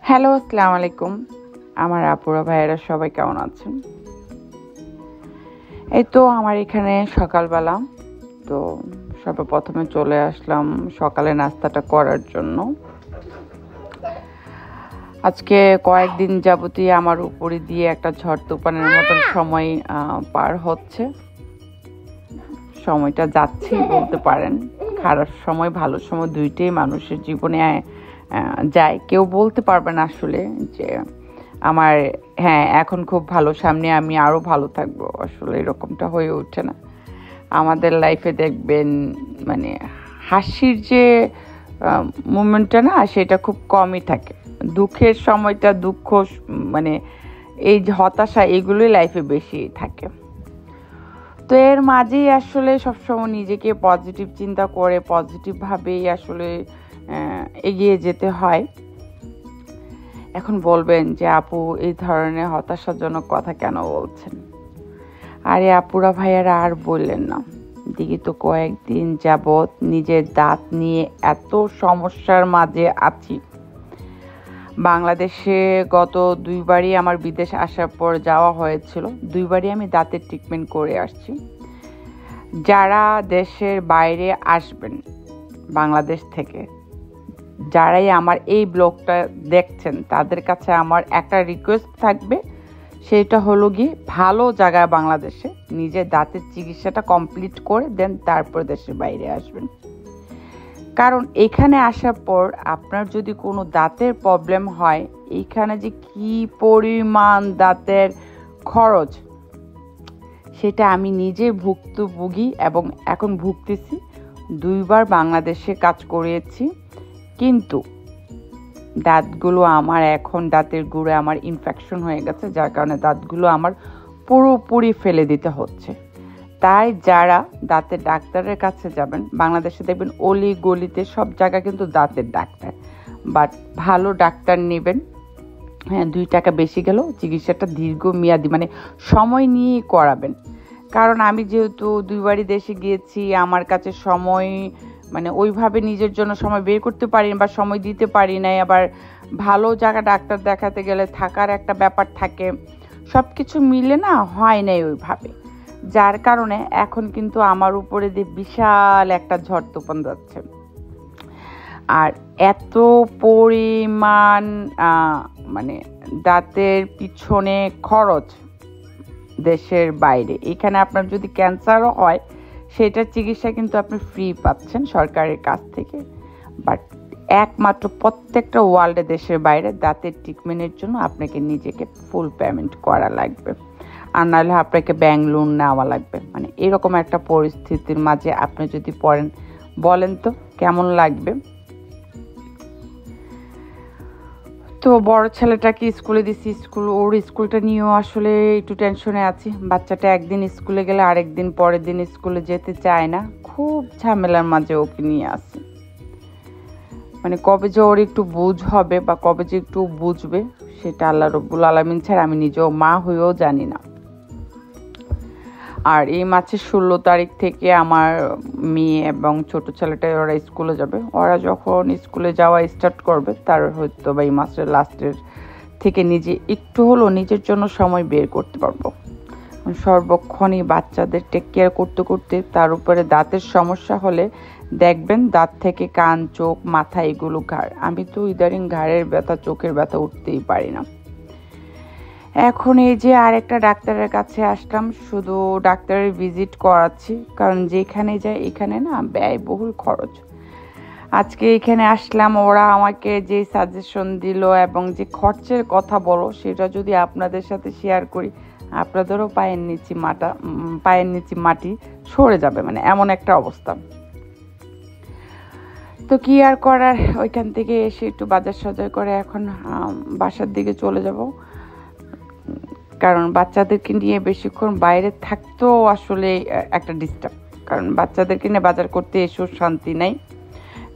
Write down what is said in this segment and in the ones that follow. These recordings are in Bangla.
হ্যালো, আসসালামু আলাইকুম। আমার আপুরা ভাইয়েরা সবাই কেমন আছেন? এই তো আমার এখানে সকালবেলা। তো সর্বপ্রথমে চলে আসলাম সকালে নাস্তাটা করার জন্য। আজকে কয়েকদিন যাবতীয় আমার উপরে দিয়ে একটা ঝড় তুফানের মতন সময় পার হচ্ছে। সময়টা যাচ্ছেই বলতে পারেন। খারাপ সময় ভালো সময় দুইটাই মানুষের জীবনে যায়। কেউ বলতে পারবে না আসলে যে আমার এখন খুব ভালো, সামনে আমি আরও ভালো থাকবো। আসলে এরকমটা হয়ে ওঠে না। আমাদের লাইফে দেখবেন মানে হাসির যে মুমেন্টটা না, সেটা খুব কমই থাকে। দুঃখের সময়টা মানে এই যে হতাশা, এগুলোই লাইফে বেশি থাকে। তো এর মাঝেই আসলে সবসময় নিজেকে পজিটিভ চিন্তা করে পজিটিভভাবেই আসলে এগিয়ে যেতে হয়। এখন বলবেন যে আপু এই ধরনের হতাশাজনক কথা কেন বলছেন? আরে আপুরা ভাইয়ারা আর বললেন না, দিকে তো কয়েকদিন যাবৎ নিজের দাঁত নিয়ে এত সমস্যার মাঝে আছি। বাংলাদেশে গত দুইবারই আমার বিদেশ আসার পর যাওয়া হয়েছিল। দুইবারই আমি দাঁতের ট্রিটমেন্ট করে আসছি। যারা দেশের বাইরে আসবেন বাংলাদেশ থেকে, যারাই আমার এই ব্লগটা দেখছেন, তাদের কাছে আমার একটা রিকোয়েস্ট থাকবে, সেটা হলো গিয়ে ভালো জায়গায় বাংলাদেশে নিজের দাঁতের চিকিৎসাটা কমপ্লিট করে দেন তারপর দেশের বাইরে আসবেন। কারণ এখানে আসার পর আপনার যদি কোনো দাঁতের প্রবলেম হয়, এইখানে যে কি পরিমাণ দাঁতের খরচ, সেটা আমি নিজে ভুক্তভোগী এবং এখন ভুগতেছি। দুইবার বাংলাদেশে কাজ করিয়েছি, কিন্তু দাঁতগুলো আমার এখন দাঁতের গুঁড়ে আমার ইনফেকশন হয়ে গেছে, যার কারণে দাঁতগুলো আমার পুরোপুরি ফেলে দিতে হচ্ছে। তাই যারা দাঁতের ডাক্তারের কাছে যাবেন, বাংলাদেশে দেখবেন অলি গলিতে সব জায়গা কিন্তু দাঁতের ডাক্তার, বাট ভালো ডাক্তার নেবেন। 2 টাকা বেশি গেলেও চিকিৎসাটা দীর্ঘমেয়াদী মানে সময় নিয়েই করাবেন। কারণ আমি যেহেতু দুইবারই দেশে গিয়েছি, আমার কাছে সময় মানে ওইভাবে নিজের জন্য সময় বের করতে পারি না বা সময় দিতে পারি নাই। আবার ভালো জায়গা ডাক্তার দেখাতে গেলে থাকার একটা ব্যাপার থাকে, সব কিছু মিলে না হয় নাই ওইভাবে। যার কারণে এখন কিন্তু আমার উপরে যে বিশাল একটা ঝড় তুফান যাচ্ছে। আর এত পরিমাণ মানে দাঁতের পিছনে খরচ দেশের বাইরে। এখানে আপনার যদি ক্যান্সারও হয়, সেটার চিকিৎসা কিন্তু আপনি ফ্রি পাচ্ছেন সরকারের কাছ থেকে। বাট একমাত্র প্রত্যেকটা ওয়ার্ল্ডে দেশের বাইরে দাঁতের ট্রিটমেন্টের জন্য আপনাকে নিজেকে ফুল পেমেন্ট করা লাগবে, আর নাহলে আপনাকে ব্যাংক লোন নেওয়া লাগবে। মানে এরকম একটা পরিস্থিতির মাঝে আপনি যদি পড়েন, বলেন তো কেমন লাগবে? তো বড় ছেলেটাকে স্কুলে দিছি, ওর স্কুলটা নিয়েও আসলে একটু টেনশনে আছি। বাচ্চাটা একদিন স্কুলে গেলে আরেকদিন পরের দিন স্কুলে যেতে চায় না, খুব ঝামেলার মাঝে ওকে নিয়ে আসি। মানে কবে যে ওর একটু বুঝ হবে বা কবে যে একটু বুঝবে, সেটা আল্লাহ রব্বুল আলামিন ছাড়া আমি নিজেও মা হয়েও জানি না। আর এই মাসের 16 তারিখ থেকে আমার মেয়ে এবং ছোট ছেলেটা ওরা স্কুলে যাবে। ওরা যখন স্কুলে যাওয়া স্টার্ট করবে, তার হয়তো বা এই মাসের লাস্টের থেকে নিজে একটু হলেও নিজের জন্য সময় বের করতে পারবো। সর্বক্ষণই বাচ্চাদের টেক কেয়ার করতে করতে তার উপরে দাঁতের সমস্যা হলে দেখবেন দাঁত থেকে কান, চোখ, মাথা, এগুলো ঘাড়। আমি তো ইদারিং ঘাড়ের ব্যথা, চোখের ব্যথা উঠতেই পারি না। এখন এই যে আরেকটা ডাক্তারের কাছে আসলাম, শুধু ডাক্তারের ভিজিট করাচ্ছি, কারণ যেখানে যাই এখানে না ব্যয়বহুল খরচ। আজকে এখানে আসলাম, ওরা আমাকে যে সাজেশন দিল এবং যে খরচের কথা বলো, সেটা যদি আপনাদের সাথে শেয়ার করি, আপনাদেরও পায়ের নিচে মাটি সরে যাবে, মানে এমন একটা অবস্থা। তো কি আর করার, ওইখান থেকে এসে একটু বাজার সজার করে এখন বাসার দিকে চলে যাব। কারণ বাচ্চাদেরকে নিয়ে বেশিক্ষণ বাইরে থাকতেও আসলে একটা ডিস্টার্ব। কারণ বাচ্চাদেরকে নিয়ে বাজার করতে এসেও শান্তি নেই।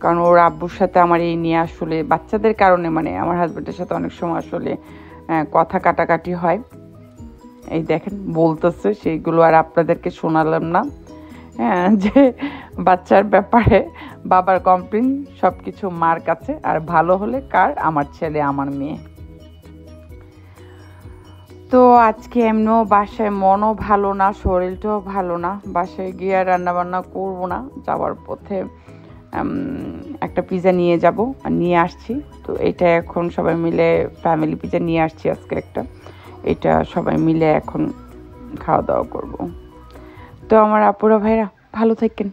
কারণ ওর আব্বুর সাথে আমার এই নিয়ে আসলে বাচ্চাদের কারণে মানে আমার হাজব্যান্ডের সাথে অনেক সময় আসলে কথা কাটাকাটি হয়। এই দেখেন বলতেছে, সেইগুলো আর আপনাদেরকে শোনালাম না। হ্যাঁ, যে বাচ্চার ব্যাপারে বাবার কমপ্লেন সব কিছু মার কাছে, আর ভালো হলে কার? আমার ছেলে, আমার মেয়ে। তো আজকে এমনিও বাসায় মনও ভালো না, শরীরটাও ভালো না, বাসায় গিয়ে আর রান্নাবান্না করবো না। যাওয়ার পথে একটা পিৎজা নিয়ে যাব, আর নিয়ে আসছি। তো এটা এখন সবাই মিলে ফ্যামিলি পিৎজা নিয়ে আসছি আজকে একটা, এটা সবাই মিলে এখন খাওয়া দাওয়া করব। তো আমার আপুরা ভাইরা ভালো থাকেন।